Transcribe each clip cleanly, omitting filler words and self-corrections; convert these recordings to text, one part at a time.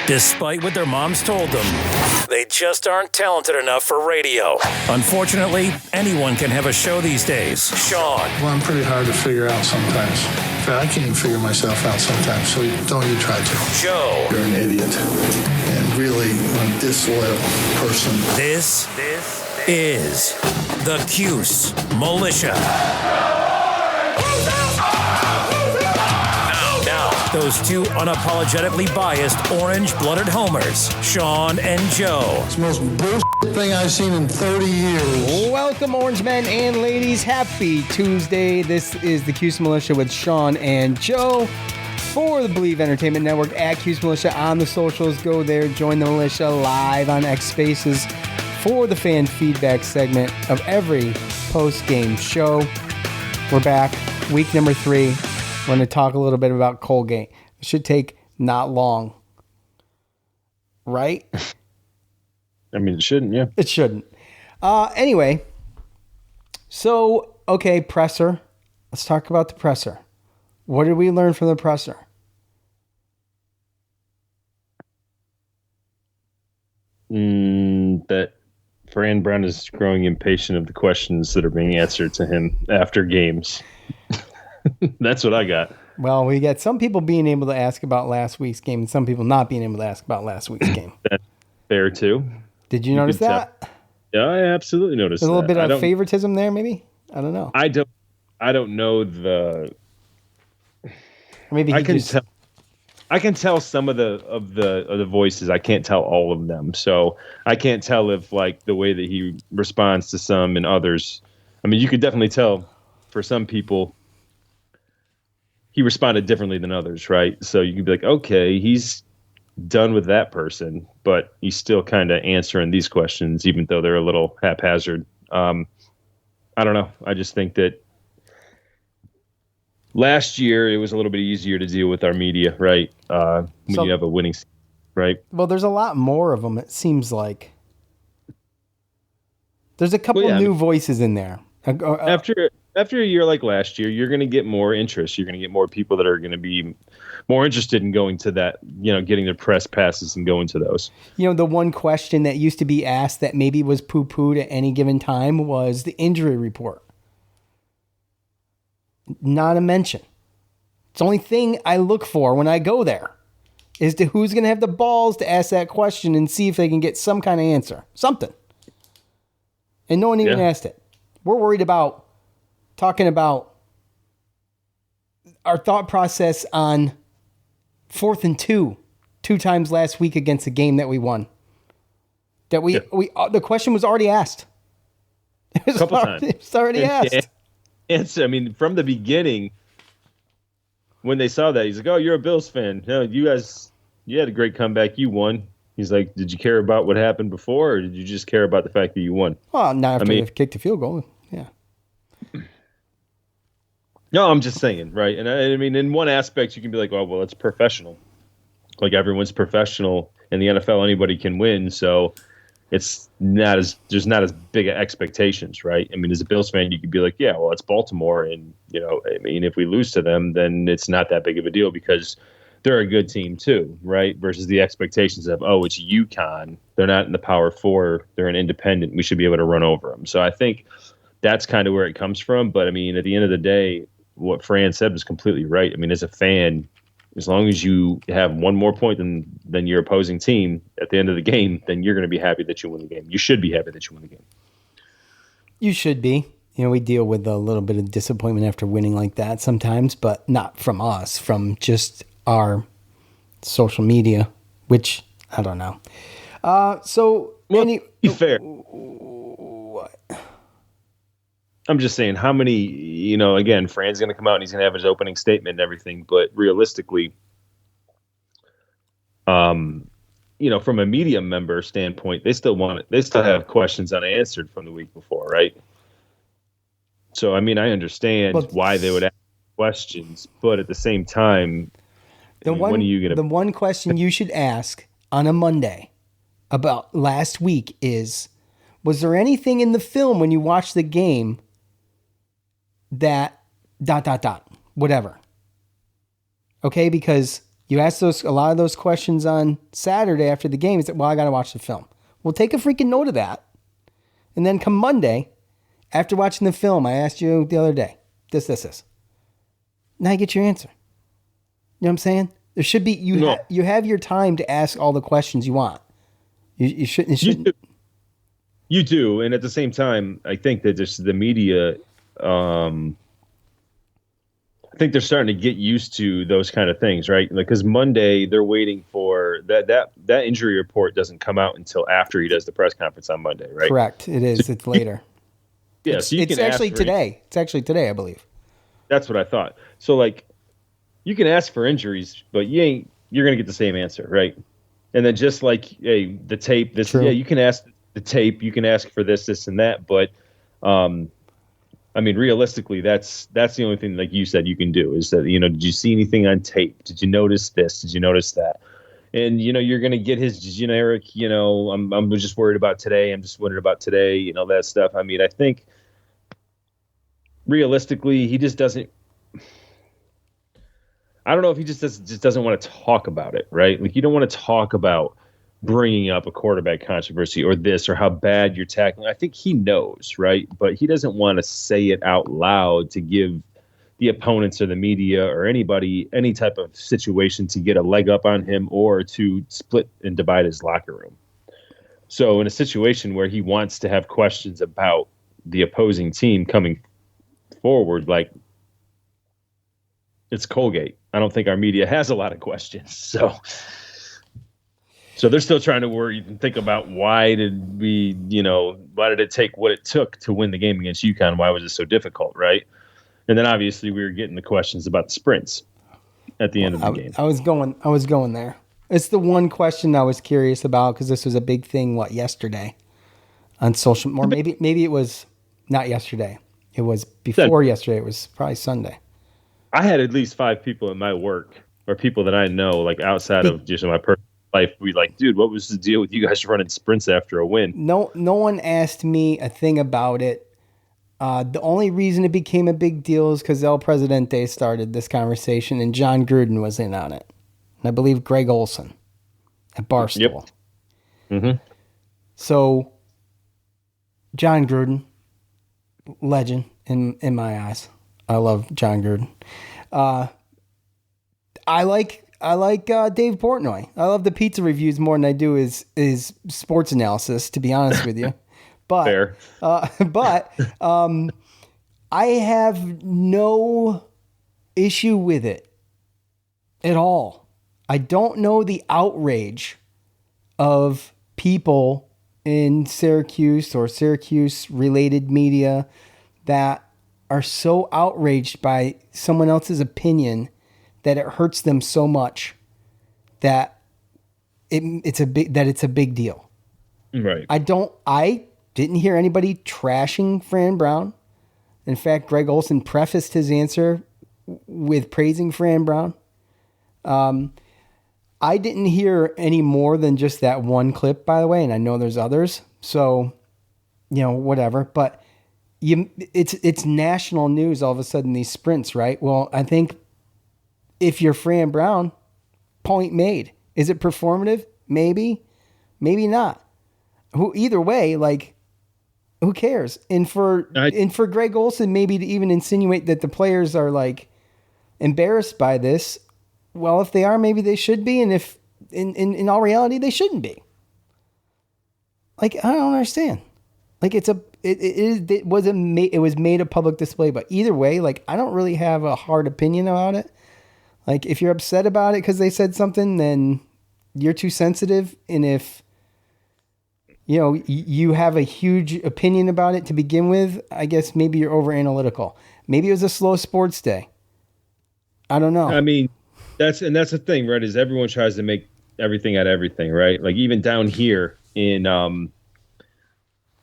Despite what their moms told them, they just aren't talented enough for radio. Unfortunately, anyone can have a show these days. Sean. Well, I'm pretty hard to figure out sometimes. In fact, I can't even figure myself out sometimes, so don't you try to. Joe. You're an idiot. And really a disloyal person. This is the Cuse Militia. Those two unapologetically biased, orange-blooded homers, Sean and Joe. It's the most bullshit thing I've seen in 30 years. Welcome, orange men and ladies. Happy Tuesday. This is the Cuse Militia with Sean and Joe for the Believe Entertainment Network at Cuse Militia on the socials. Go there, join the militia live on X Spaces for the fan feedback segment of every post-game show. We're back, week number 3. We're going to talk a little bit about Colgate. It should take not long. Right? I mean, it shouldn't, yeah. It shouldn't. Anyway, so, okay, presser. Let's talk about the presser. What did we learn from the presser? That Fran Brown is growing impatient of the questions that are being answered to him after games. That's what I got. Well, we got some people being able to ask about last week's game and some people not being able to ask about last week's game. That's fair, too. Did you notice that? Yeah, I absolutely noticed that. A little bit of favoritism there, maybe? I don't know. I don't know the... Maybe I can tell some of the voices. I can't tell all of them. So I can't tell if, like, the way that he responds to some and others... I mean, you could definitely tell for some people... he responded differently than others, right? So you could be like, okay, he's done with that person, but he's still kind of answering these questions, even though they're a little haphazard. I don't know. I just think that last year it was a little bit easier to deal with our media, right? When you have a winning season, right? Well, there's a lot more of them, it seems like. There's a couple new voices in there. After a year like last year, you're going to get more interest. You're going to get more people that are going to be more interested in going to that, getting their press passes and going to those. The one question that used to be asked that maybe was poo-pooed at any given time was the injury report. Not a mention. It's the only thing I look for when I go there is to who's going to have the balls to ask that question and see if they can get some kind of answer. Something. And no one even asked it. We're worried about talking about our thought process on 4th and 2 times last week against a game that we won. That the question was already asked. A couple times. It's already asked. I mean, from the beginning, when they saw that, he's like, "Oh, you're a Bills fan. No, you guys, you had a great comeback. You won." He's like, "Did you care about what happened before, or did you just care about the fact that you won?" Well, not after they've kicked a field goal. Yeah. No, I'm just saying, right? And I mean, in one aspect, you can be like, "Oh, well, it's professional. Like everyone's professional in the NFL. Anybody can win, so there's not as big of expectations, right?" I mean, as a Bills fan, you could be like, "Yeah, well, it's Baltimore, and I mean, if we lose to them, then it's not that big of a deal because they're a good team too, right?" Versus the expectations of, "Oh, it's UConn. They're not in the Power 4. They're an independent. We should be able to run over them." So I think that's kind of where it comes from. But I mean, at the end of the day, what Fran said was completely right. I mean, as a fan, as long as you have one more point than your opposing team at the end of the game, then you're going to be happy that you win the game. You should be happy that you win the game. You should be. We deal with a little bit of disappointment after winning like that sometimes, but not from us, from just our social media, which I don't know. Be fair. What? I'm just saying how many, again, Fran's going to come out and he's going to have his opening statement and everything, but realistically, from a media member standpoint, they still have questions unanswered from the week before, right? So, I mean, I understand why they would ask questions, but at the same time, when are you going to... The one question you should ask on a Monday about last week is, was there anything in the film when you watched the game that ... whatever. Okay, because You ask a lot of those questions on Saturday after the game. He said, well, I got to watch the film. Well, take a freaking note of that. And then come Monday, after watching the film, I asked you the other day, this. Now you get your answer. You know what I'm saying? There should be, you have your time to ask all the questions you want. You shouldn't. You do. And at the same time, I think that just the media, I think they're starting to get used to those kind of things, right? Like, because Monday they're waiting for that injury report doesn't come out until after he does the press conference on Monday, right? Correct. It is. It's later. Yeah, it's actually today. It's actually today, I believe. That's what I thought. So, like, you can ask for injuries, but you're gonna get the same answer, right? And then just like, hey, the tape, this, True. yeah, you can ask the tape, you can ask for this, and that, but I mean, realistically, that's the only thing, like you said, you can do is that, did you see anything on tape? Did you notice this? Did you notice that? And, you're going to get his generic, I'm just worried about today. I'm just worried about today, that stuff. I mean, I think realistically, he just doesn't, I don't know if he just doesn't want to talk about it, right? Like, you don't want to talk about bringing up a quarterback controversy or this or how bad you're tackling. I think he knows, right? But he doesn't want to say it out loud to give the opponents or the media or anybody any type of situation to get a leg up on him or to split and divide his locker room. So in a situation where he wants to have questions about the opposing team coming forward, like, it's Colgate. I don't think our media has a lot of questions. So they're still trying to worry and think about why did it take what it took to win the game against UConn? Why was it so difficult, right? And then obviously we were getting the questions about the sprints at the end of the game. I was going there. It's the one question I was curious about because this was a big thing, yesterday on social, or maybe it was not yesterday. It was before yesterday. It was probably Sunday. I had at least 5 people in my work or people that I know, like outside of just my personal life, we like, dude, what was the deal with you guys running sprints after a win? No one asked me a thing about it. The only reason it became a big deal is because El Presidente started this conversation and John Gruden was in on it. And I believe Greg Olson at Barstool. Yep. Mm-hmm. So John Gruden, legend in my eyes. I love John Gruden. I like Dave Portnoy. I love the pizza reviews more than I do his sports analysis, to be honest with you. But fair. I have no issue with it at all. I don't know the outrage of people in Syracuse or Syracuse-related media that are so outraged by someone else's opinion that it hurts them so much that it's a big deal. Right. I didn't hear anybody trashing Fran Brown. In fact, Greg Olson prefaced his answer with praising Fran Brown. I didn't hear any more than just that one clip, by the way, and I know there's others. So, whatever. But it's national news all of a sudden, these sprints, right? Well, I think if you're Fran Brown, point made. Is it performative? Maybe. Maybe not. Either way, who cares? And for Greg Olson maybe to even insinuate that the players are embarrassed by this, well, if they are, maybe they should be, and if in all reality they shouldn't be. I don't understand. It was made a public display, but either way, I don't really have a hard opinion about it. If you're upset about it because they said something, then you're too sensitive. And if, you have a huge opinion about it to begin with, I guess maybe you're over analytical. Maybe it was a slow sports day. I don't know. I mean, that's the thing, right? Is everyone tries to make everything out of everything, right? Even down here in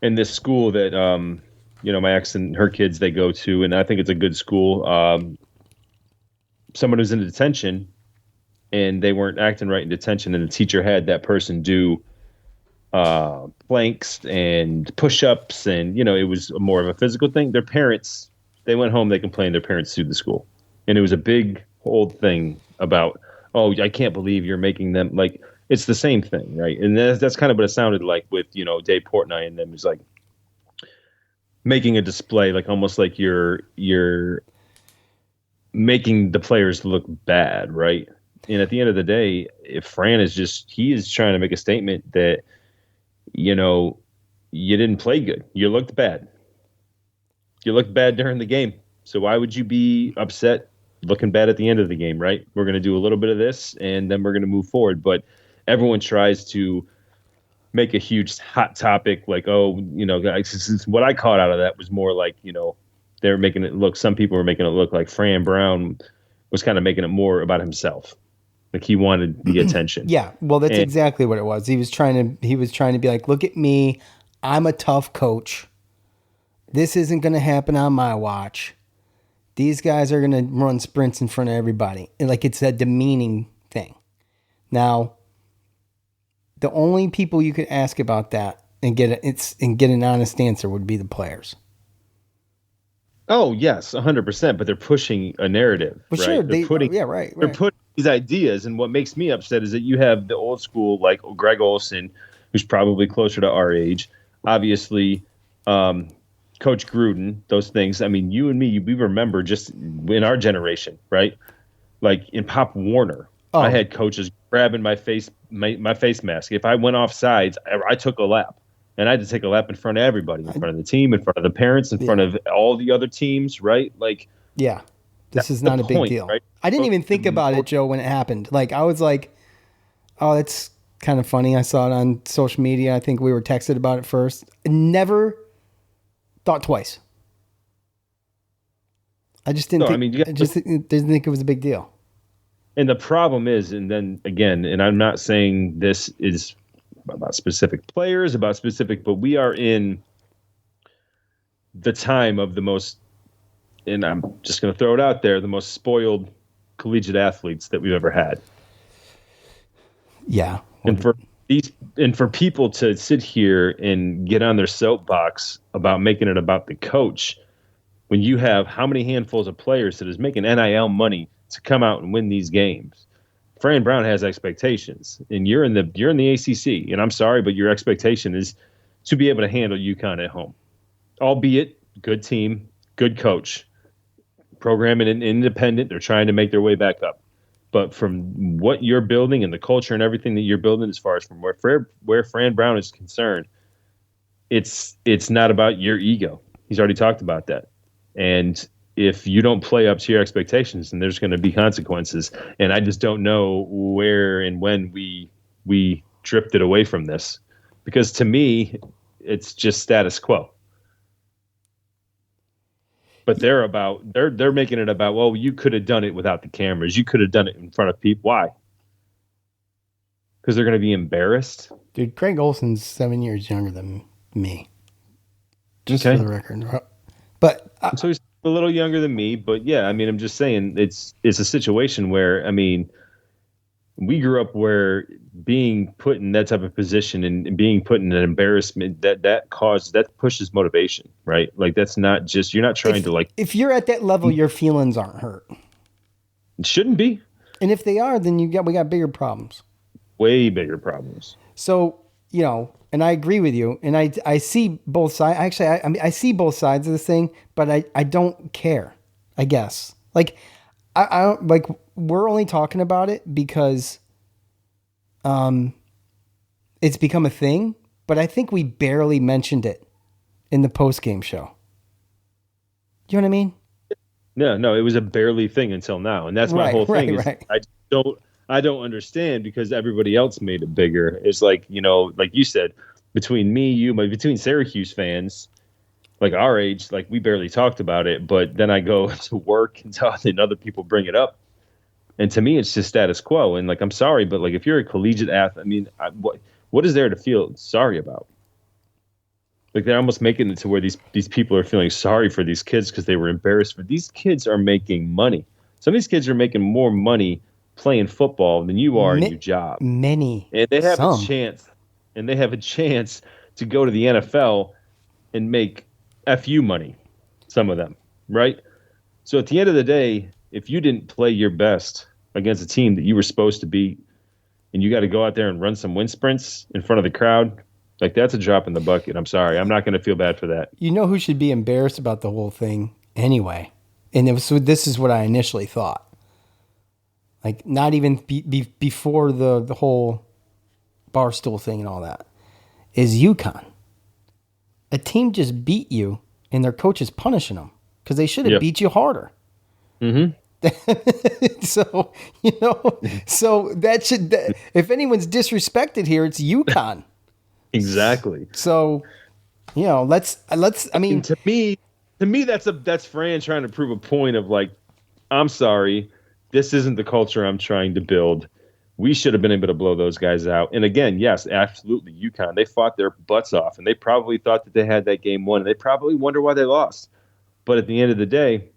this school that, my ex and her kids, they go to, and I think it's a good school. Someone who's in detention and they weren't acting right in detention, and the teacher had that person do planks and push-ups, and it was more of a physical thing. Their parents, they went home, they complained, their parents sued the school, and it was a big old thing about oh, I can't believe you're making them like. It's the same thing, right? And that's kind of what it sounded like with Dave Portnoy and them. Is like making a display, like almost like you're making the players look bad, right? And at the end of the day, if Fran he is trying to make a statement that, you didn't play good. You looked bad. You looked bad during the game. So why would you be upset looking bad at the end of the game, right? We're going to do a little bit of this and then we're going to move forward. But everyone tries to make a huge hot topic like, oh, what I caught out of that was more like, they're making it look, some people were making it look like Fran Brown was kind of making it more about himself. Like he wanted the attention. Yeah. Well, that's exactly what it was. He was trying to be like, look at me. I'm a tough coach. This isn't going to happen on my watch. These guys are going to run sprints in front of everybody. And like it's a demeaning thing. Now, the only people you could ask about that and get an honest answer would be the players. Oh yes, 100%. But they're pushing a narrative. Well, right? sure, They're putting these ideas, and what makes me upset is that you have the old school like Greg Olson, who's probably closer to our age. Obviously, Coach Gruden. Those things. I mean, you and me, we remember just in our generation, right? Like in Pop Warner, I had coaches grabbing my face mask. If I went off sides, I took a lap. And I had to take a lap in front of everybody, in front of the team, in front of the parents, in front of all the other teams, right? Like, yeah, this is not a big deal. Right? I didn't even think about it, Joe, when it happened. Like, I was like, oh, that's kind of funny. I saw it on social media. I think we were texted about it first. I never thought twice. I just didn't didn't think it was a big deal. And the problem is, and then again, and I'm not saying this is about specific players, but we are in the time of the most, and I'm just going to throw it out there, the most spoiled collegiate athletes that we've ever had. Yeah. And for people to sit here and get on their soapbox about making it about the coach, when you have how many handfuls of players that is making NIL money to come out and win these games. Fran Brown has expectations, and you're in the ACC, and I'm sorry, but your expectation is to be able to handle UConn at home, albeit good team, good coach, program and independent. They're trying to make their way back up, but from what you're building and the culture and everything that you're building, as far as from where Fran Brown is concerned, it's not about your ego. He's already talked about that, and if you don't play up to your expectations, then there's going to be consequences. And I just don't know where and when we drifted away from this, because to me, it's just status quo. But they're making it about, well, you could have done it without the cameras. You could have done it in front of people. Why? Because they're going to be embarrassed. Dude, Craig Olson's 7 years younger than me. Just for the record. But so he's a little younger than me, but yeah, I mean, I'm just saying it's a situation where, I mean, we grew up where being put in that type of position and being put in an embarrassment that pushes motivation, right? Like that's not just, you're not trying to like, if you're at that level, your feelings aren't hurt. It shouldn't be. And if they are, then we got bigger problems. Way bigger problems. So, and I agree with you, and I see both sides. Actually, I see both sides of this thing, but I don't care, I guess. Like, I don't, like, we're only talking about it because it's become a thing, but I think we barely mentioned it in the post-game show. You know what I mean? No, it was a barely thing until now, and that's my whole thing. Right. I don't understand because everybody else made it bigger. It's like, like you said, between me, you, between Syracuse fans, like our age, like we barely talked about it. But then I go to work and other people bring it up. And to me, it's just status quo. And like, I'm sorry, but like if you're a collegiate athlete, I mean, what is there to feel sorry about? Like they're almost making it to where these people are feeling sorry for these kids because they were embarrassed. But these kids are making money. Some of these kids are making more money playing football than you are in your job. Many. And they have a chance to go to the NFL and make FU money. Some of them, right? So at the end of the day, if you didn't play your best against a team that you were supposed to beat, and you got to go out there and run some wind sprints in front of the crowd. Like, that's a drop in the bucket. I'm sorry. I'm not going to feel bad for that. You know who should be embarrassed about the whole thing anyway? And this is what I initially thought. Like, not even before the whole Barstool thing and all that, is UConn. A team just beat you, and their coach is punishing them because they should have beat you harder. Mm-hmm. So, if anyone's disrespected here, it's UConn. Exactly. So, let's. I mean, and to me, that's Fran trying to prove a point of like, I'm sorry, this isn't the culture I'm trying to build. We should have been able to blow those guys out. And again, yes, absolutely, UConn. They fought their butts off, and they probably thought that they had that game won. And they probably wonder why they lost. But at the end of the day,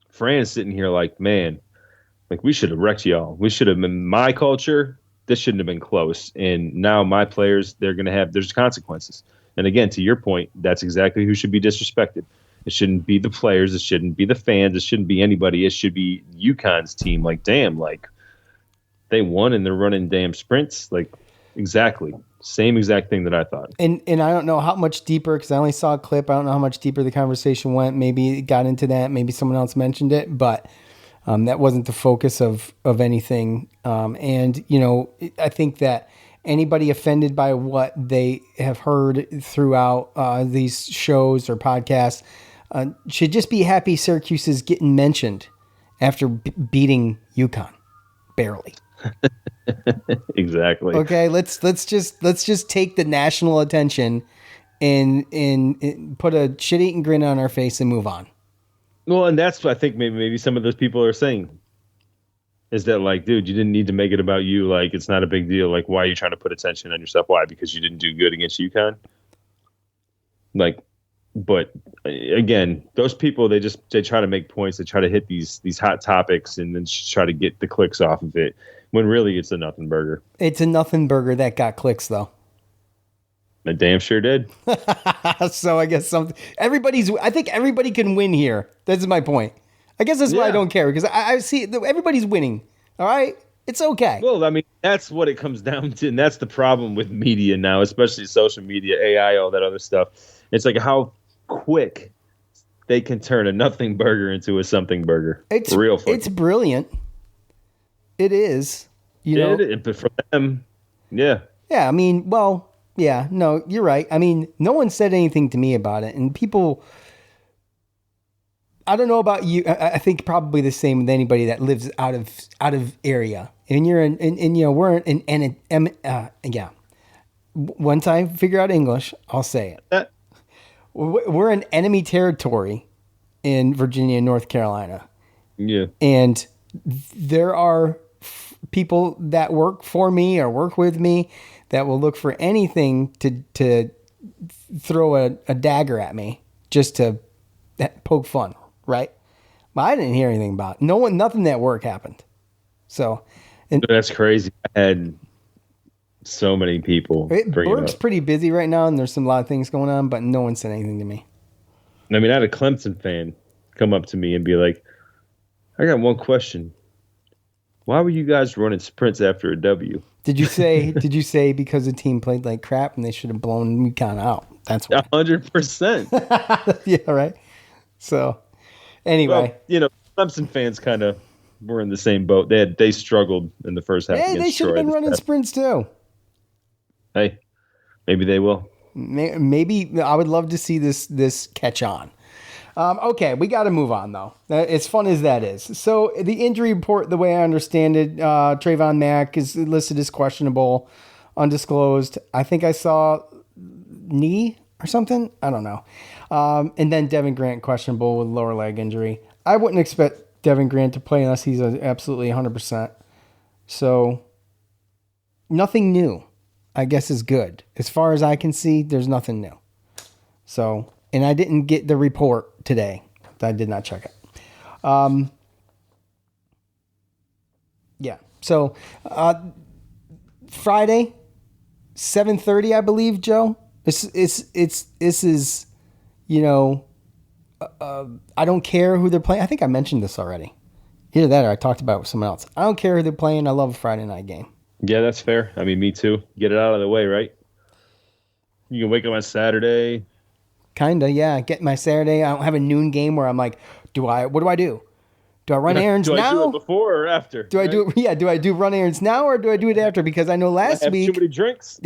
Fran's sitting here like, man, like, we should have wrecked y'all. We should have been my culture. This shouldn't have been close. And now my players, there's consequences. And again, to your point, that's exactly who should be disrespected. It shouldn't be the players. It shouldn't be the fans. It shouldn't be anybody. It should be UConn's team. Like, damn, like, they won and they're running damn sprints. Like, exactly. Same exact thing that I thought. And I don't know how much deeper, because I only saw a clip. I don't know how much deeper the conversation went. Maybe it got into that. Maybe someone else mentioned it, but that wasn't the focus of anything. And, I think that anybody offended by what they have heard throughout these shows or podcasts should just be happy Syracuse is getting mentioned after beating UConn barely. Exactly. Okay, let's just take the national attention and put a shit-eating grin on our face and move on. Well, and that's what I think maybe some of those people are saying is that, like, dude, you didn't need to make it about you. Like, it's not a big deal. Like, why are you trying to put attention on yourself? Why? Because you didn't do good against UConn? Like, but again, those people, they try to make points. They try to hit these hot topics and then try to get the clicks off of it, when really it's a nothing burger. It's a nothing burger that got clicks, though. It damn sure did. So I guess I think everybody can win here. That's my point. I guess that's why I don't care, because I see everybody's winning. All right? It's okay. Well, I mean, that's what it comes down to. And that's the problem with media now, especially social media, AI, all that other stuff. It's like how quick they can turn a nothing burger into a something burger. It's real fun. It's brilliant. It is. But for them, yeah. Yeah, I mean, well, yeah, no, you're right. I mean, no one said anything to me about it. And people, I don't know about you. I think probably the same with anybody that lives out of area. And we're in, yeah. Once I figure out English, I'll say it. We're in enemy territory in Virginia and North Carolina. Yeah. And there are people that work for me or work with me that will look for anything to throw a dagger at me just to poke fun, right? But I didn't hear anything about it. Nothing at work happened. So, that's crazy. I had so many people. Work's pretty busy right now, and there's a lot of things going on, but no one said anything to me. I mean, I had a Clemson fan come up to me and be like, I got one question. Why were you guys running sprints after a W? Did you say because the team played like crap and they should have blown UConn out? That's why. 100%. Yeah, right. So, anyway. Well, Clemson fans kind of were in the same boat. They struggled in the first half. Hey, they should have been running sprints too. Hey, maybe they will. Maybe I would love to see this catch on. Okay, we got to move on, though. As fun as that is. So, the injury report, the way I understand it, Trayvon Mack is listed as questionable, undisclosed. I think I saw knee or something. I don't know. And then Devin Grant questionable with lower leg injury. I wouldn't expect Devin Grant to play unless he's absolutely 100%. So, nothing new, I guess, is good. As far as I can see, there's nothing new. So... And I didn't get the report today. I did not check it. Yeah. So Friday, 7:30, I believe, Joe. This is, I don't care who they're playing. I think I mentioned this already Either that or I talked about it with someone else. I don't care who they're playing. I love a Friday night game. Yeah, that's fair. I mean, me too. Get it out of the way, right? You can wake up on Saturday. Kinda, yeah. Get my Saturday. I don't have a noon game where I'm like, what do I do? Do I run errands now? Do I do it before or after? Do I do it? Yeah. Do I do run errands now or do I do it after? Because I know last have week. Too many drinks.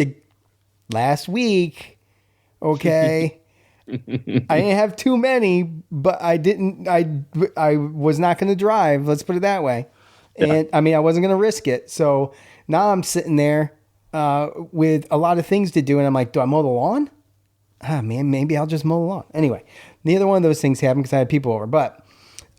Last week, okay. I didn't have too many, but I didn't. I was not going to drive. Let's put it that way. And I mean, I wasn't going to risk it. So now I'm sitting there with a lot of things to do, and I'm like, do I mow the lawn? Ah, man, maybe I'll just mow the lawn. Anyway, neither one of those things happened because I had people over. But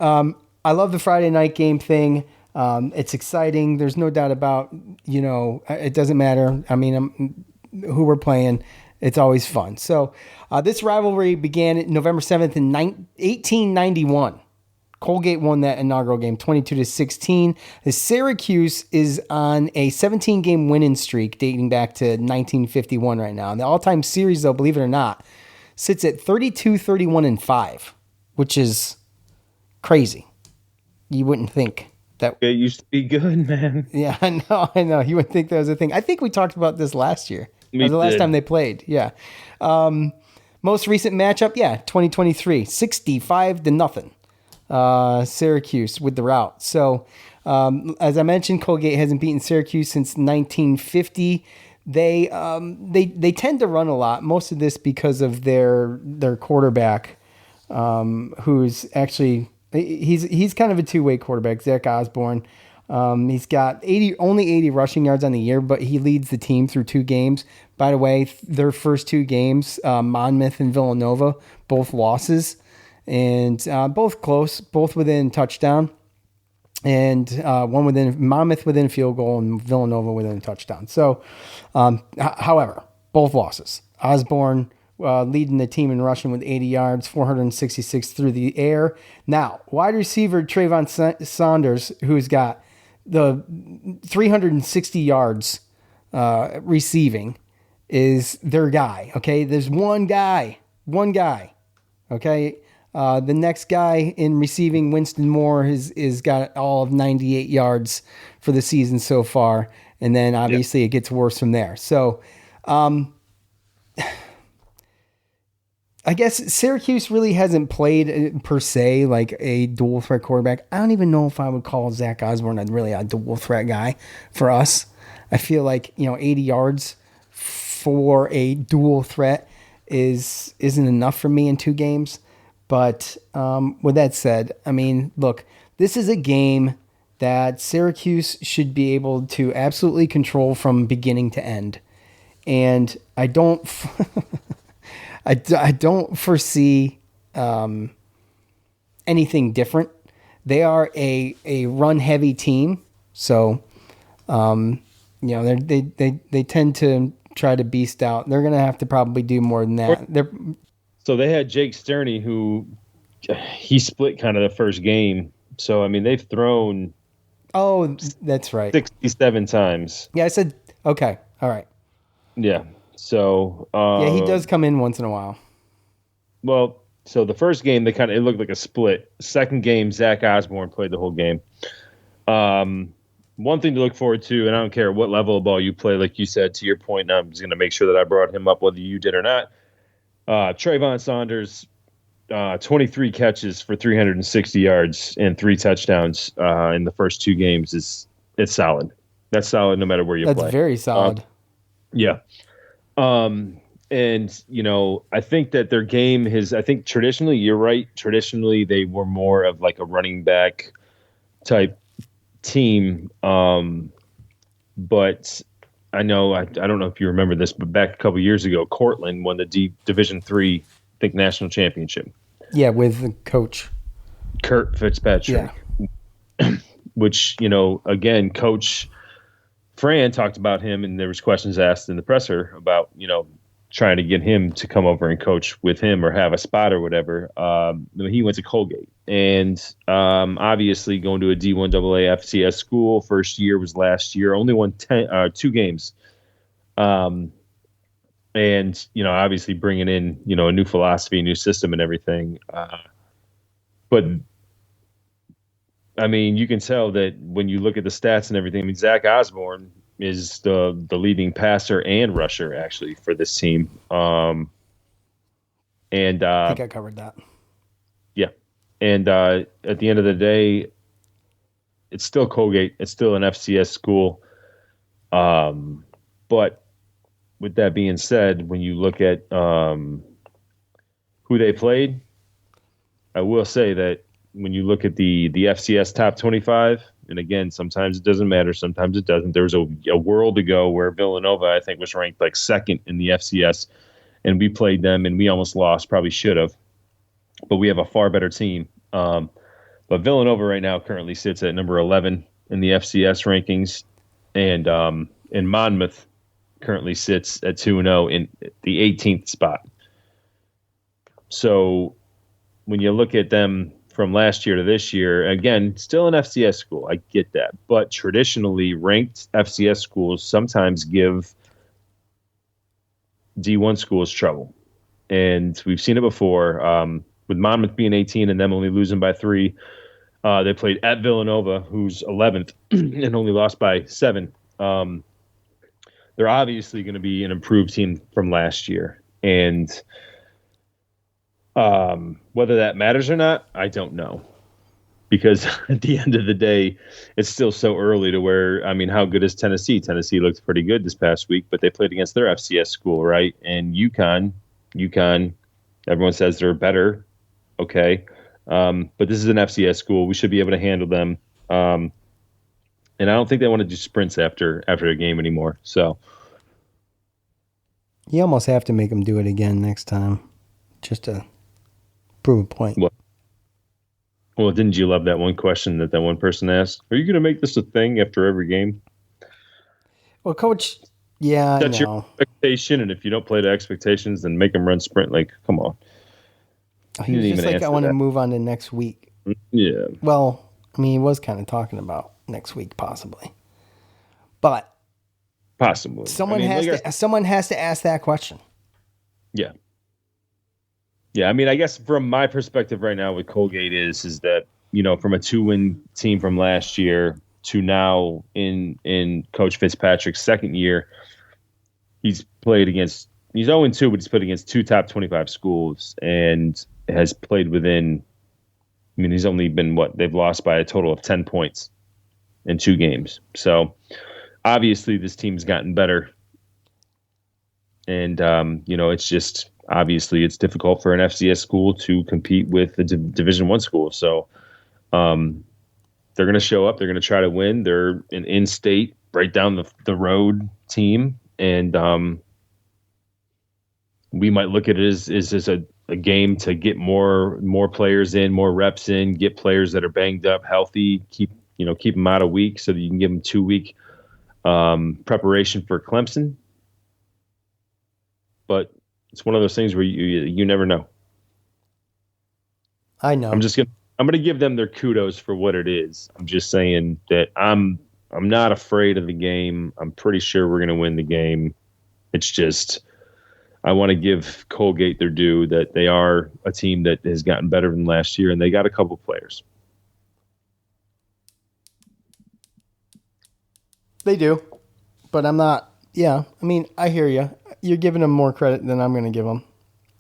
I love the Friday night game thing. It's exciting. There's no doubt about, it doesn't matter. I mean, who we're playing. It's always fun. So this rivalry began November 7th in 1891. Colgate won that inaugural game 22-16. The Syracuse is on a 17-game winning streak dating back to 1951 right now. And the all-time series, though, believe it or not, sits at 32-31-5, which is crazy. You wouldn't think that. It used to be good, man. Yeah, I know. You wouldn't think that was a thing. I think we talked about this last year. It was the last time they played. Yeah. Most recent matchup, 2023, 65-0. Syracuse with the route. So, as I mentioned, Colgate hasn't beaten Syracuse since 1950. They tend to run a lot. Most of this because of their quarterback, who's actually he's kind of a two-way quarterback, Zach Osborne. He's got only 80 rushing yards on the year, but he leads the team through 2 games. By the way, their first 2 games, Monmouth and Villanova, both losses. And both close, both within touchdown, and Monmouth within field goal and Villanova within a touchdown. So, however, both losses. Osborne leading the team in rushing with 80 yards, 466 through the air. Now, wide receiver Trayvon Saunders, who's got the 360 yards receiving, is their guy. Okay, there's one guy. Okay. The next guy in receiving, Winston Moore, is got all of 98 yards for the season so far. And then obviously it gets worse from there. So I guess Syracuse really hasn't played per se like a dual threat quarterback. I don't even know if I would call Zach Osborne really a dual threat guy for us. I feel like, 80 yards for a dual threat isn't enough for me in 2 games. But with that said, I mean, look, this is a game that Syracuse should be able to absolutely control from beginning to end. And I don't I don't foresee anything different. They are a run-heavy team. So, they tend to try to beast out. They're going to have to probably do more than that. So they had Jake Sterney, who he split kind of the first game. So, I mean, they've thrown. Oh, that's right. 67 times. Yeah, I said, okay. All right. Yeah. So. He does come in once in a while. Well, so the first game, it looked like a split. Second game, Zach Osborne played the whole game. One thing to look forward to, and I don't care what level of ball you play, like you said, to your point, and I'm just going to make sure that I brought him up whether you did or not. Trayvon Saunders, 23 catches for 360 yards and 3 touchdowns in the first 2 games. It's solid. That's solid no matter where you play. That's very solid. Yeah. And, I think that their game I think traditionally, you're right. Traditionally, they were more of like a running back type team. But I know, I don't know if you remember this, but back a couple of years ago, Cortland won the Division III, I think, national championship. Yeah, with the coach. Kurt Fitzpatrick. Yeah. Which, again, Coach Fran talked about him, and there was questions asked in the presser about, trying to get him to come over and coach with him or have a spot or whatever. He went to Colgate. And obviously going to a D1 AA FCS school, first year was last year, only won 2 games. And, obviously bringing in, a new philosophy, new system and everything. But I mean, you can tell that when you look at the stats and everything. I mean, Zach Osborne is the leading passer and rusher actually for this team. And I think I covered that. yeah, and at the end of the day, it's still Colgate. It's still an FCS school. But with that being said, when you look at who they played, I will say that when you look at the FCS top 25, and again, sometimes it doesn't matter, sometimes it doesn't. There was a world ago where Villanova, I think, was ranked like second in the FCS, and we played them and we almost lost, probably should have, but we have a far better team. But Villanova right now currently sits at number 11 in the FCS rankings, and Monmouth currently sits at 2-0 in the 18th spot. So when you look at them from last year to this year, again, still an FCS school. I get that. But traditionally, ranked FCS schools sometimes give D1 schools trouble. And we've seen it before. With Monmouth being 18 and them only losing by 3, they played at Villanova, who's 11th, and only lost by 7. They're obviously going to be an improved team from last year. And whether that matters or not, I don't know. Because at the end of the day, it's still so early to where, I mean, how good is Tennessee? Tennessee looked pretty good this past week, but they played against their FCS school, right? And UConn, everyone says they're better. Okay. But this is an FCS school. We should be able to handle them. And I don't think they want to do sprints after a game anymore. So you almost have to make them do it again next time, just to prove a point. Well, didn't you love that one question that one person asked? Are you going to make this a thing after every game? Well, Coach, yeah, that's I know. your expectation, and if you don't play to expectations, then make them run sprint. Like, come on. He was just like, I want to move on to next week. Yeah. Well, I mean, he was kind of talking about next week, possibly. But possibly. Someone has to ask that question. Yeah. Yeah, I mean, I guess from my perspective right now with Colgate is that, you know, from a 2-win team from last year to now in Coach Fitzpatrick's second year, he's 0-2, but he's played against 2 top 25 schools and has played within, I mean, he's only been they've lost by a total of 10 points in 2 games. So obviously this team's gotten better. And, you know, it's just, obviously it's difficult for an FCS school to compete with a Division I school. So they're going to show up. They're going to try to win. They're an in-state, right down the road team. And we might look at it as a game to get more players in, more reps in, get players that are banged up, healthy, keep them out a week so that you can give them 2-week preparation for Clemson. But it's one of those things where you never know. I know. I'm gonna give them their kudos for what it is. I'm just saying that I'm not afraid of the game. I'm pretty sure we're gonna win the game. It's just I want to give Colgate their due that they are a team that has gotten better than last year, and they got a couple players. They do, but I'm not. Yeah, I mean, I hear you. You're giving them more credit than I'm going to give them.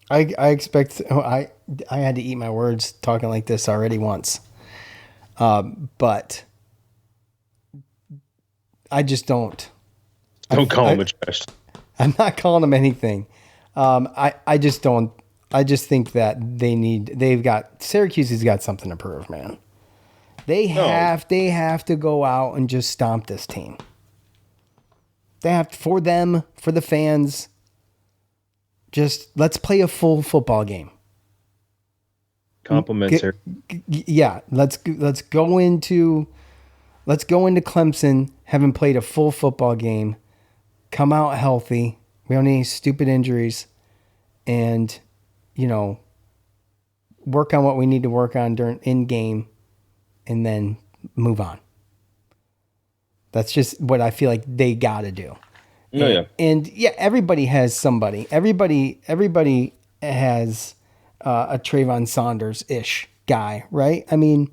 I expect. I had to eat my words talking like this already once, but I just don't. Don't call them a trash. I'm not calling them anything. I just don't. I just think that Syracuse has got something to prove, man. They have to go out and just stomp this team. They have, for the fans, just let's play a full football game. Compliments her. Yeah, let's go into Clemson having played a full football game, come out healthy. We don't need any stupid injuries, and work on what we need to work on in game, and then move on. That's just what I feel like they got to do. And everybody has somebody. Everybody has a Trayvon Saunders-ish guy, right? I mean,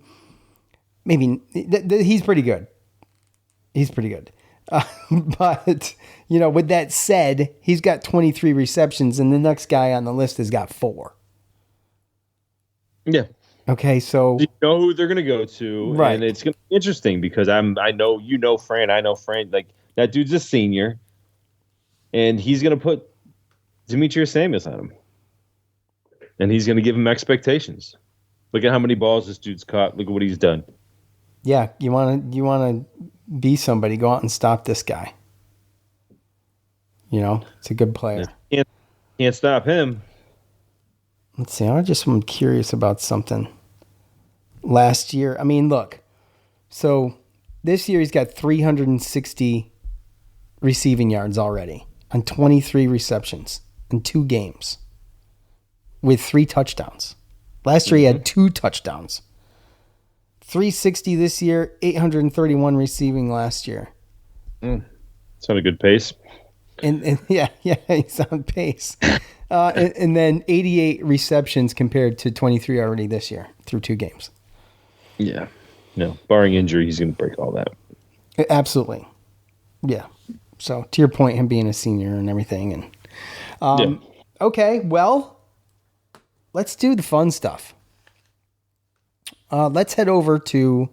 maybe he's pretty good. He's pretty good. But, with that said, he's got 23 receptions, and the next guy on the list has got 4. Yeah. Okay, so you know who they're going to go to, right? And it's going to be interesting because I know Fran. I know Fran. Like that dude's a senior, and he's going to put Demetrius Samuels on him, and he's going to give him expectations. Look at how many balls this dude's caught. Look at what he's done. Yeah, you want to be somebody. Go out and stop this guy. It's a good player. Can't stop him. Let's see. I'm curious about something. Last year, look. So this year he's got 360 receiving yards already on 23 receptions in 2 games with 3 touchdowns. Last year he had 2 touchdowns. 360 this year, 831 receiving last year. It's on a good pace. And yeah, he's on pace. And then 88 receptions compared to 23 already this year through 2 games. Yeah. No, barring injury, he's going to break all that. Absolutely. Yeah. So to your point, him being a senior and everything. And okay, well, let's do the fun stuff. Let's head over to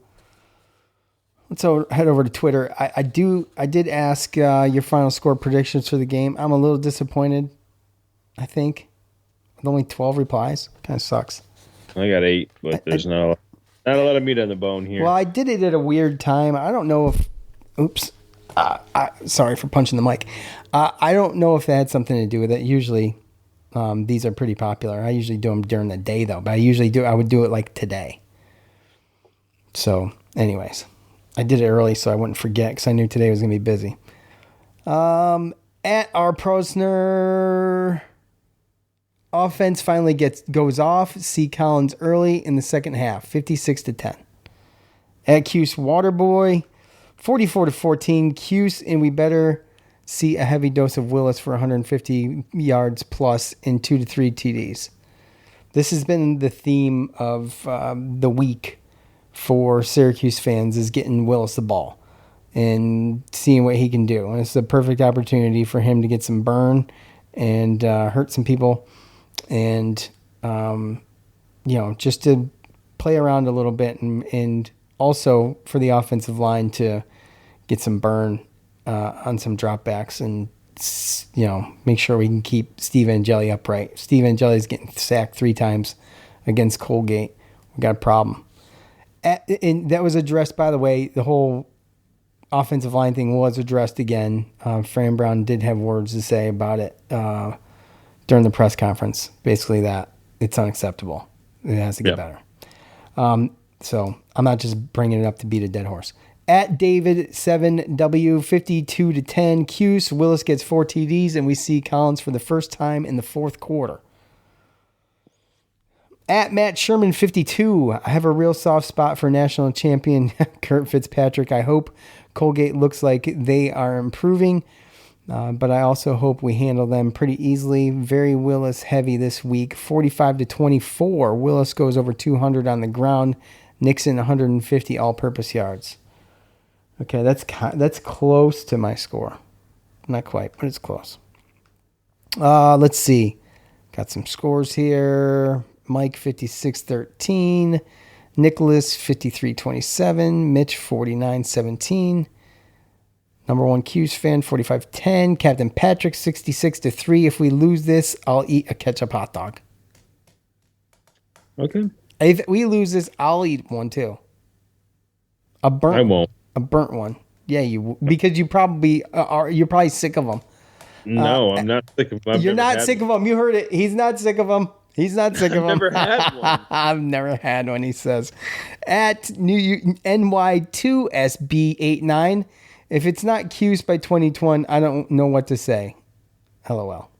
Twitter. I did ask your final score predictions for the game. I'm a little disappointed, I think, with only 12 replies. Kind of sucks. I got 8, but there's not a lot of meat on the bone here. Well, I did it at a weird time. I don't know if... Oops. Sorry for punching the mic. I don't know if that had something to do with it. Usually, these are pretty popular. I usually do them during the day, though. But I would do it like today. So, anyways, I did it early so I wouldn't forget because I knew today was going to be busy. At our Prosner, offense finally goes off. See Collins early in the second half, 56-10. At Cuse Waterboy, 44-14. Cuse, and we better see a heavy dose of Willis for 150 yards plus in 2 to 3 TDs. This has been the theme of the week for Syracuse fans, is getting Willis the ball and seeing what he can do. And it's a perfect opportunity for him to get some burn and hurt some people and, just to play around a little bit and also for the offensive line to get some burn on some dropbacks and, make sure we can keep Steve Angeli upright. Steve Angeli's getting sacked 3 times against Colgate. We got a problem. And that was addressed, by the way, the whole offensive line thing was addressed again. Fran Brown did have words to say about it during the press conference. Basically that it's unacceptable. It has to get better. So I'm not just bringing it up to beat a dead horse. At David 7W, 52-10. Cuse, Willis gets 4 TDs, and we see Collins for the first time in the 4th quarter. At Matt Sherman 52, I have a real soft spot for national champion Kurt Fitzpatrick. I hope Colgate looks like they are improving, but I also hope we handle them pretty easily. Very Willis heavy this week, 45-24. Willis goes over 200 on the ground. Nixon 150 all-purpose yards. Okay, that's close to my score. Not quite, but it's close. Let's see. Got some scores here. Mike 56-13, Nicholas 53-27, Mitch 49-17, number 1 Cuse fan 45-10, Captain Patrick 66-3. If we lose this, I'll eat a ketchup hot dog. Okay. If we lose this, I'll eat one too. I won't. A burnt one. Yeah, you because you probably you're probably sick of them. No, I'm not sick of them. You're not sick of them. You heard it. He's not sick of them. He's not sick of them. I've never had one. I've never had one, he says. At NY2SB89, if it's not Cuse by 2020, I don't know what to say. LOL.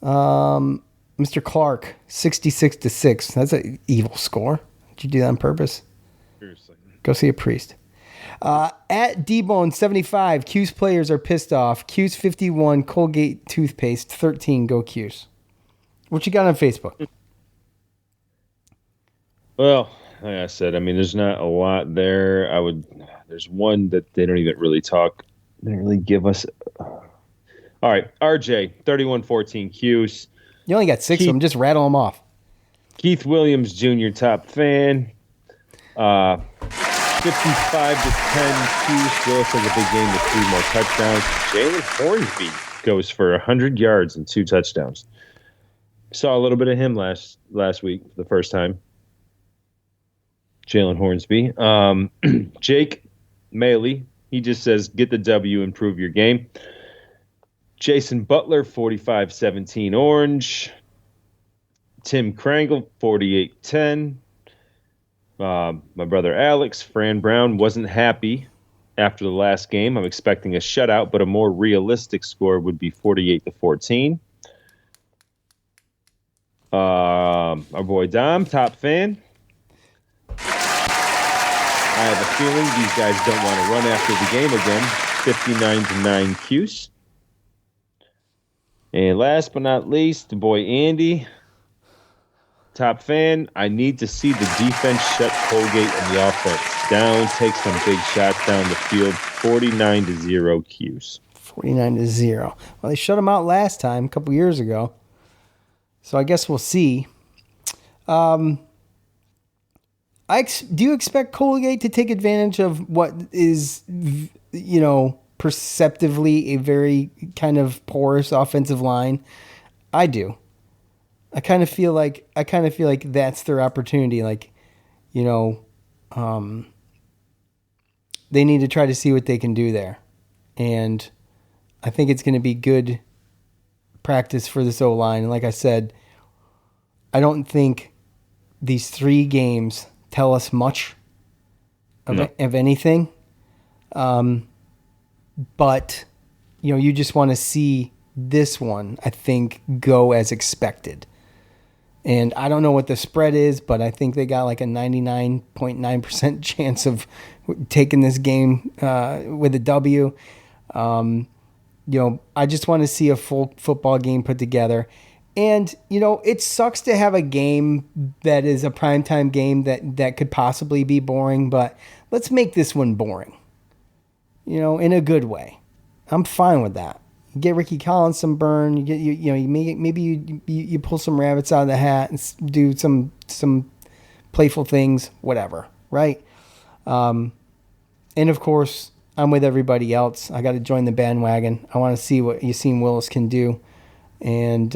Mr. Clark, 66-6. That's an evil score. Did you do that on purpose? Seriously. Go see a priest. At DBone75, Cuse players are pissed off. Cuse 51, Colgate toothpaste 13. Go Cuse. What you got on Facebook? Well, like I said, I mean, there's not a lot there. There's one that they don't even really talk. They don't really give us. All right, RJ, 31-14 Cuse. You only got 6 of them. Just rattle them off. Keith Williams Jr. top fan. 55-10 Cuse. Willis has a big game with 3 more touchdowns. Jalen Hornsby goes for 100 yards and 2 touchdowns. Saw a little bit of him last week for the first time. Jalen Hornsby. Jake Maley, he just says, get the W, improve your game. Jason Butler, 45-17 Orange. Tim Krangle, 48-10. My brother Alex, Fran Brown, wasn't happy after the last game. I'm expecting a shutout, but a more realistic score would be 48-14. Our boy Dom, top fan. I have a feeling these guys don't want to run after the game again. 59-9 Cuse. And last but not least, the boy Andy, top fan. I need to see the defense shut Colgate and the offense down. Take some big shots down the field. 49-0 Cuse. 49-0. Well, they shut them out last time, a couple years ago. So I guess we'll see. Do you expect Colgate to take advantage of what is, perceptively a very kind of porous offensive line? I do. I kind of feel like that's their opportunity. Like, they need to try to see what they can do there. And I think it's going to be good practice for this O-line. And like I said, I don't think these 3 games tell us much of anything. But, you just want to see this one, I think, go as expected. And I don't know what the spread is, but I think they got like a 99.9% chance of taking this game with a W. I just want to see a full football game put together. And, it sucks to have a game that is a primetime game that could possibly be boring, but let's make this one boring, in a good way. I'm fine with that. You get Ricky Collins some burn. You get maybe you pull some rabbits out of the hat and do some playful things, whatever, right? And of course, I'm with everybody else. I got to join the bandwagon. I want to see what Yassine Willis can do, and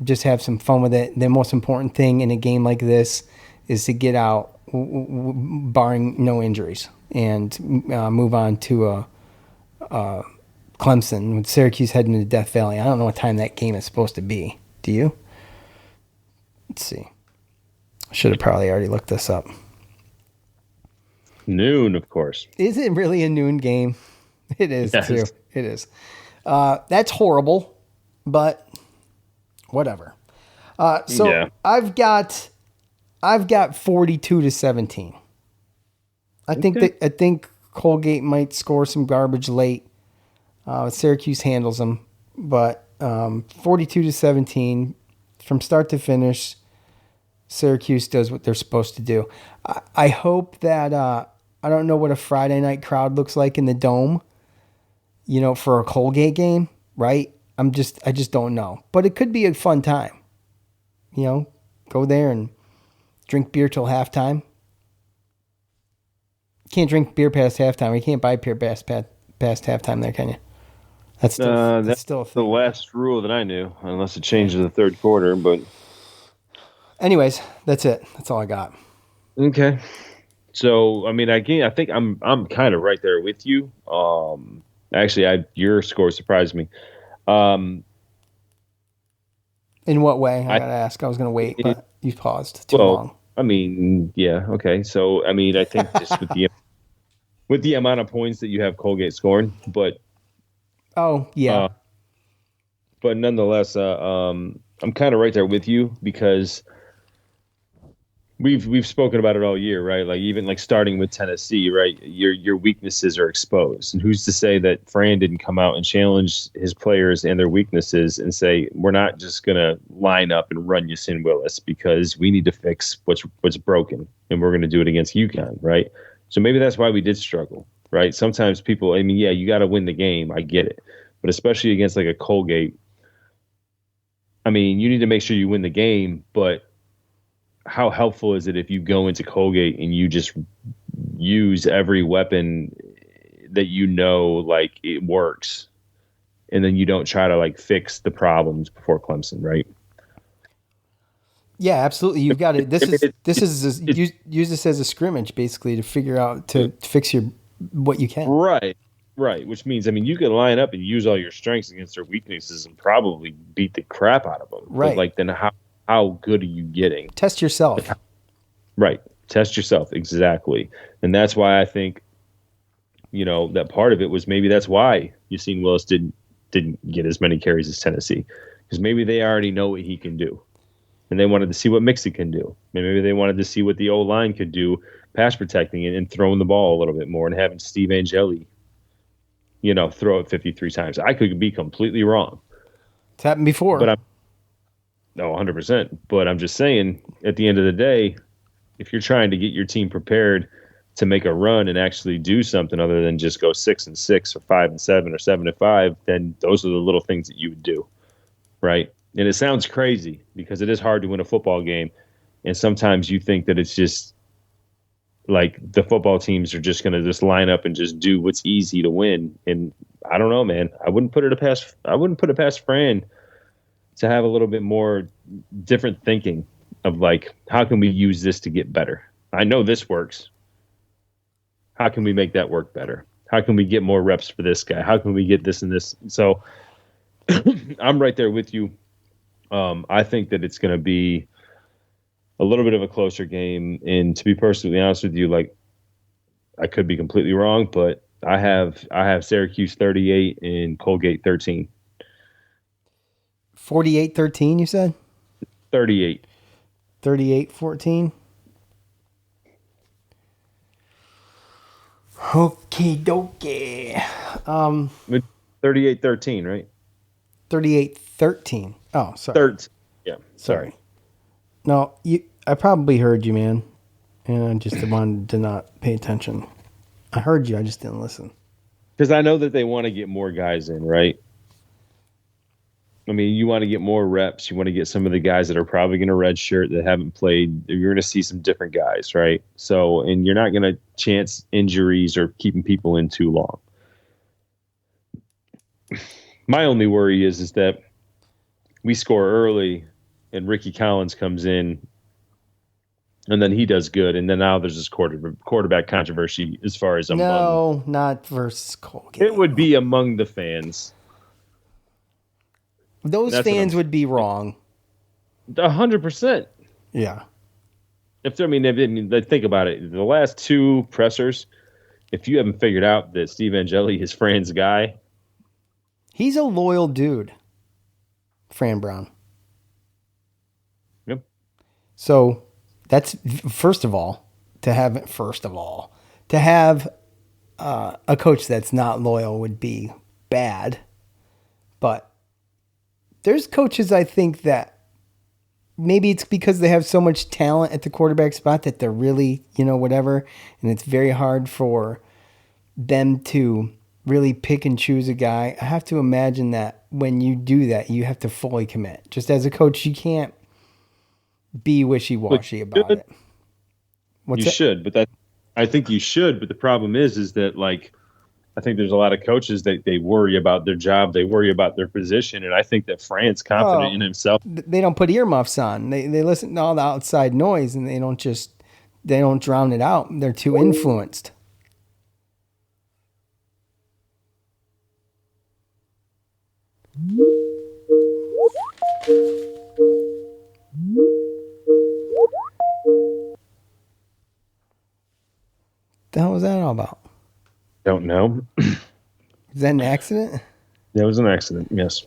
just have some fun with it. The most important thing in a game like this is to get out, barring no injuries, and move on to Clemson with Syracuse heading into Death Valley. I don't know what time that game is supposed to be. Do you? Let's see. I should have probably already looked this up. Noon, of course. Is it really a noon game? It is, yes. Too. It is. That's horrible, but whatever. Yeah. I've got 42-17. I think Colgate might score some garbage late. Syracuse handles them, but 42-17 from start to finish. Syracuse does what they're supposed to do. I hope that I don't know what a Friday night crowd looks like in the Dome, for a Colgate game, right? I just don't know, but it could be a fun time. Go there and drink beer till halftime. You can't drink beer past halftime. You can't buy beer past halftime there, can you? That's still a thing. The last rule that I knew, unless it changed in the third quarter. But anyways, that's it. That's all I got. Okay. So, I think I'm kind of right there with you. Actually, your score surprised me. In what way? I gotta ask. I was gonna wait, but you paused too long. Yeah. Okay. So, I think just with the amount of points that you have Colgate scoring, but. Oh yeah. But nonetheless, I'm kind of right there with you because we've spoken about it all year, right? Like even like starting with Tennessee, right? Your weaknesses are exposed, and who's to say that Fran didn't come out and challenge his players and their weaknesses and say we're not just gonna line up and run Yasin Willis because we need to fix what's broken, and we're gonna do it against UConn, right? So maybe that's why we did struggle, right? Sometimes people, I mean, yeah, you got to win the game, I get it, but especially against like a Colgate, I mean, you need to make sure you win the game, but how helpful is it if you go into Colgate and you just use every weapon that you know like it works, and then you don't try to like fix the problems before Clemson, right? Yeah, absolutely. You've got to. Use this as a scrimmage, basically, to figure out to fix what you can. Right. Which means, I mean, you can line up and use all your strengths against their weaknesses and probably beat the crap out of them. Right. But like, then how good are you getting? Test yourself. Right. Test yourself. Exactly. And that's why I think, that part of it was maybe that's why Yasin Willis didn't get as many carries as Tennessee, because maybe they already know what he can do. And they wanted to see what Mixon can do. Maybe they wanted to see what the O-line could do, pass protecting and throwing the ball a little bit more and having Steve Angeli, throw it 53 times. I could be completely wrong. It's happened before. But 100%. But I'm just saying, at the end of the day, if you're trying to get your team prepared to make a run and actually do something other than just go 6-6 or 5-7 or 7-5, then those are the little things that you would do, right? And it sounds crazy because it is hard to win a football game. And sometimes you think that it's just like the football teams are just going to just line up and just do what's easy to win. And I don't know, man. I wouldn't put it past Fran to have a little bit more different thinking of like, how can we use this to get better? I know this works. How can we make that work better? How can we get more reps for this guy? How can we get this and this? So I'm right there with you. I think that it's going to be a little bit of a closer game. And to be perfectly honest with you, like, I could be completely wrong, but I have Syracuse 38 and Colgate 13. 48-13, you said? 38. 38-14. Okie dokie. 38-13, right? 38-13. Oh, sorry. Third. Yeah. Sorry. No, I probably heard you, man. And I just wanted to not pay attention. I heard you, I just didn't listen. Because I know that they want to get more guys in, right? I mean, you want to get more reps. You want to get some of the guys that are probably going to redshirt that haven't played. You're going to see some different guys, right? So, and you're not going to chance injuries or keeping people in too long. My only worry is that we score early and Ricky Collins comes in and then he does good. And then now there's this quarterback controversy as far as No, not versus Colgate. It would be among the fans. Those fans would be wrong. 100%. Yeah. Think about it. The last two pressers, if you haven't figured out that Steve Angeli is Fran's guy. He's a loyal dude, Fran Brown. Yep. So that's, first of all, to have a coach that's not loyal would be bad. But there's coaches, I think, that maybe it's because they have so much talent at the quarterback spot that they're really, whatever. And it's very hard for them to really pick and choose a guy. I have to imagine that when you do that, you have to fully commit. Just as a coach, you can't be wishy-washy about it. You should, but I think you should. But the problem is that, like, I think there's a lot of coaches that they worry about their job, they worry about their position, and I think that Fran's confident in himself. They don't put earmuffs on. They listen to all the outside noise, and they don't drown it out. They're too influenced. The hell was that all about? Don't know. Is that an accident? That was an accident, yes.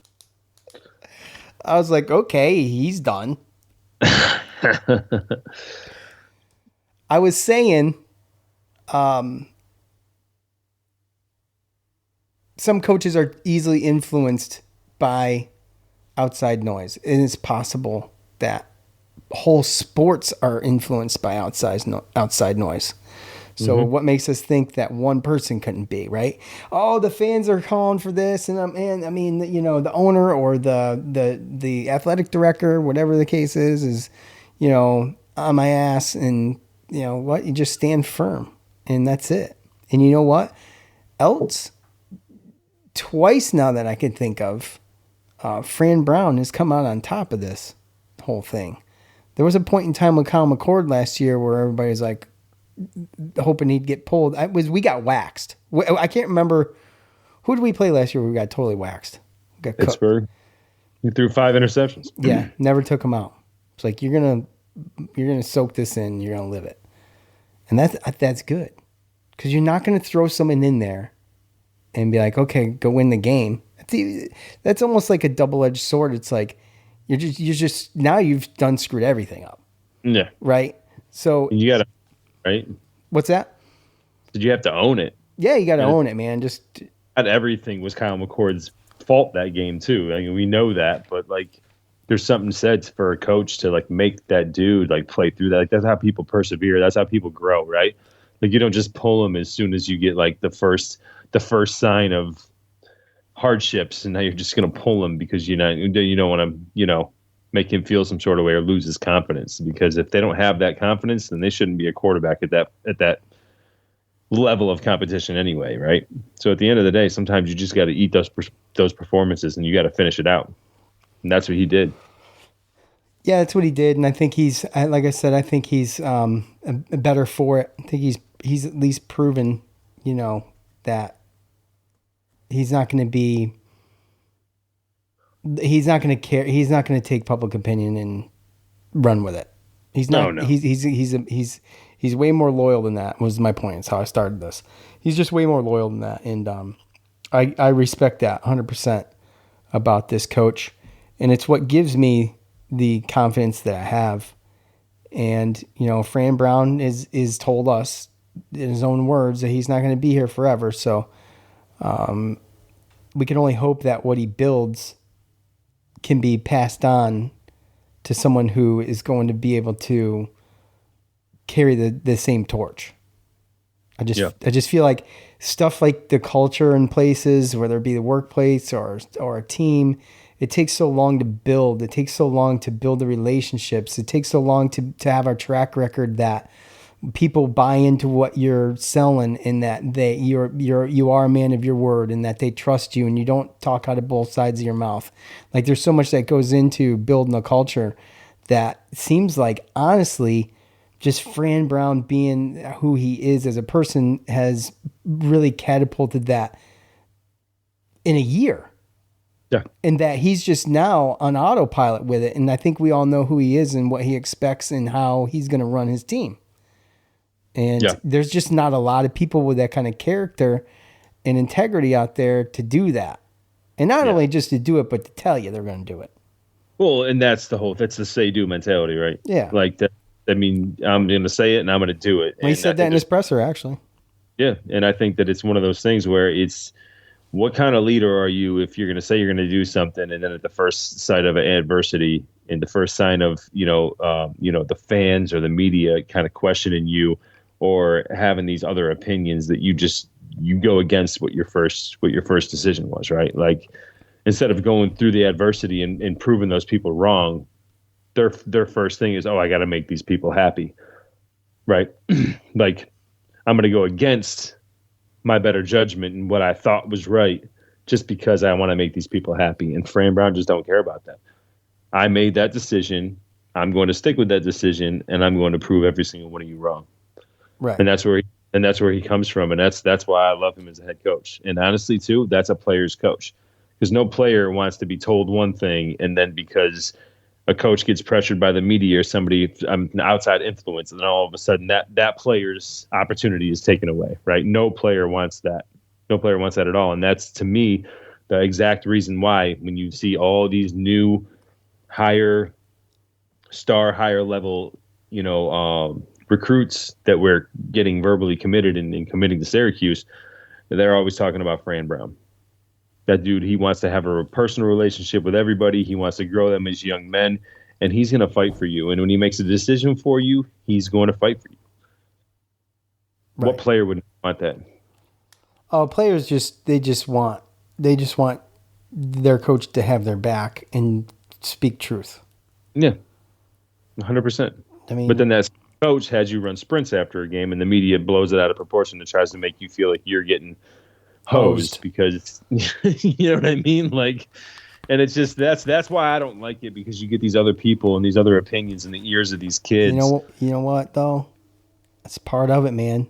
I was like, okay, he's done. I was saying, some coaches are easily influenced by outside noise. And it's possible that whole sports are influenced by outside noise. So what makes us think that one person couldn't be, right? Oh, the fans are calling for this. And the owner or the athletic director, whatever the case is, on my ass. And you just stand firm and that's it. And you know what else? Twice now that I can think of, Fran Brown has come out on top of this whole thing. There was a point in time with Kyle McCord last year where everybody's like hoping he'd get pulled. We got waxed. I can't remember who did we play last year where we got totally waxed. Got Pittsburgh. He threw 5 interceptions. Yeah, never took him out. It's like you're gonna soak this in. You're gonna live it, and that's good because you're not gonna throw someone in there and be like, okay, go win the game. That's almost like a double-edged sword. It's like you're just now you've done screwed everything up. Yeah. Right. So you gotta, right? What's that? Did you have to own it? Yeah, you got to own it, man. Just not everything was Kyle McCord's fault that game too. I mean, we know that, but like, there's something said for a coach to like make that dude like play through that. Like that's how people persevere. That's how people grow, right? Like you don't just pull them as soon as you get like the first sign of hardships, and now you're just going to pull him because you don't want to make him feel some sort of way or lose his confidence. Because if they don't have that confidence, then they shouldn't be a quarterback at that level of competition anyway, right? So at the end of the day, sometimes you just got to eat those performances and you got to finish it out, and that's what he did. Yeah, that's what he did, and I think he's like I said, I think he's better for it. I think he's at least proven, that he's not going to care. He's not going to take public opinion and run with it. He's not. No. He's way more loyal than that. Was my point. It's how I started this. He's just way more loyal than that, and I respect that 100% about this coach, and it's what gives me the confidence that I have. And Fran Brown is told us in his own words that he's not going to be here forever. So we can only hope that what he builds can be passed on to someone who is going to be able to carry the same torch. I just feel like stuff like the culture in places, whether it be the workplace or a team, it takes so long to build. It takes so long to build the relationships. It takes so long to have our track record that people buy into what you're selling, and that you are a man of your word, and that they trust you, and you don't talk out of both sides of your mouth. Like there's so much that goes into building a culture that seems like, honestly, just Fran Brown being who he is as a person has really catapulted that in a year. Yeah. And that he's just now on autopilot with it. And I think we all know who he is and what he expects and how he's going to run his team. And there's just not a lot of people with that kind of character and integrity out there to do that. And not only just to do it, but to tell you they're going to do it. Well, and that's the say-do mentality, right? Yeah. Like that. I mean, I'm going to say it and I'm going to do it. Well, he said that in his presser, actually. Yeah. And I think that it's one of those things where it's, what kind of leader are you if you're going to say you're going to do something, and then at the first sight of adversity and the first sign of, the fans or the media kind of questioning you or having these other opinions, that you go against what your first decision was, right? Like, instead of going through the adversity and proving those people wrong, their first thing is, I got to make these people happy, right? Like, I'm going to go against my better judgment and what I thought was right, just because I want to make these people happy. And Fran Brown just don't care about that. I made that decision. I'm going to stick with that decision, and I'm going to prove every single one of you wrong. Right. And that's where he comes from. And that's why I love him as a head coach. And honestly too, that's a player's coach, because no player wants to be told one thing, and then because a coach gets pressured by the media or somebody, an outside influence, and then all of a sudden that player's opportunity is taken away, right? No player wants that. No player wants that at all. And that's, to me, the exact reason why when you see all these new higher level, recruits that we're getting verbally committed and committing to Syracuse, they're always talking about Fran Brown. That dude, he wants to have a personal relationship with everybody. He wants to grow them as young men, and he's going to fight for you. And when he makes a decision for you, he's going to fight for you. Right. What player would want that? Oh, players just want their coach to have their back and speak truth. Yeah, 100%. I mean, but then that coach has you run sprints after a game, and the media blows it out of proportion and tries to make you feel like you're getting hosed because you know what I mean. Like, and it's just that's why I don't like it, because you get these other people and these other opinions in the ears of these kids. You know what though? It's part of it, man.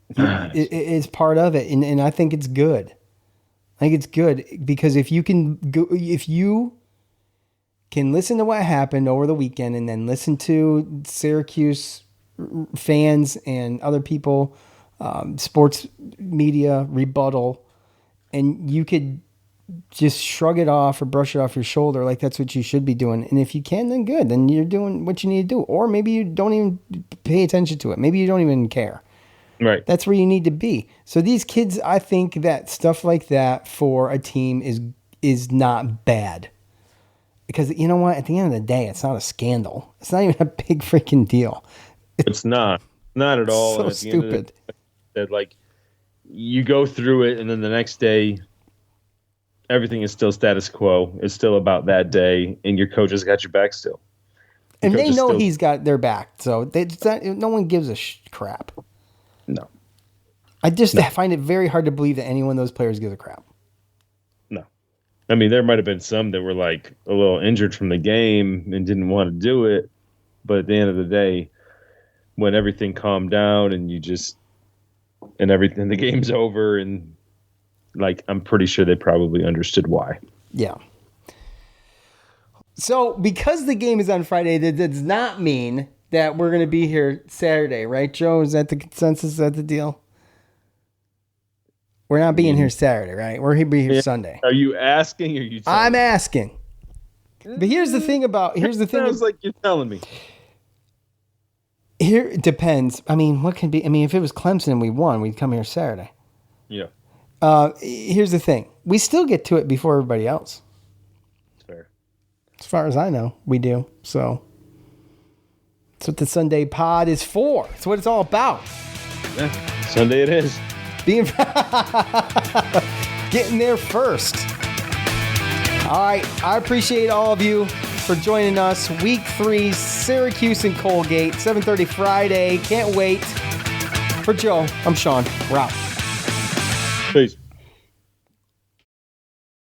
It's part of it, and I think it's good. I think it's good because if you can listen to what happened over the weekend and then listen to Syracuse fans and other people, sports media rebuttal, and you could just shrug it off or brush it off your shoulder like that's what you should be doing. And if you can, then good. Then you're doing what you need to do. Or maybe you don't even pay attention to it. Maybe you don't even care. Right. That's where you need to be. So these kids, I think that stuff like that for a team is not bad. Because you know what? At the end of the day, it's not a scandal. It's not even a big freaking deal. It's not at all. So stupid. That like you go through it, and then the next day, everything is still status quo. It's still about that day, and your coach has got your back still. And they know he's got their back, so no one gives a crap. No. I find it very hard to believe that any one of those players gives a crap. No. I mean, there might have been some that were like a little injured from the game and didn't want to do it. But at the end of the day, when everything calmed down and the game's over, and like, I'm pretty sure they probably understood why. Yeah. So because the game is on Friday, that does not mean that we're going to be here Saturday, right, Joe? Is that the consensus? Is that the deal? We're not being here Saturday, right? We're going to be here Sunday. Are you asking or are you telling I'm me? asking. But here's the thing. Sounds like you're telling me. Here it depends. I mean, what can be? I mean, if it was Clemson and we won, we'd come here Saturday. Yeah. Here's the thing. We still get to it before everybody else. It's fair. As far as I know, we do. So that's what the Sunday pod is for. It's what it's all about. Yeah, Sunday it is. Getting there first. All right. I appreciate all of you for joining us. Week 3, Syracuse and Colgate, 7:30 Friday. Can't wait. For Joe, I'm Sean. We're out. Peace.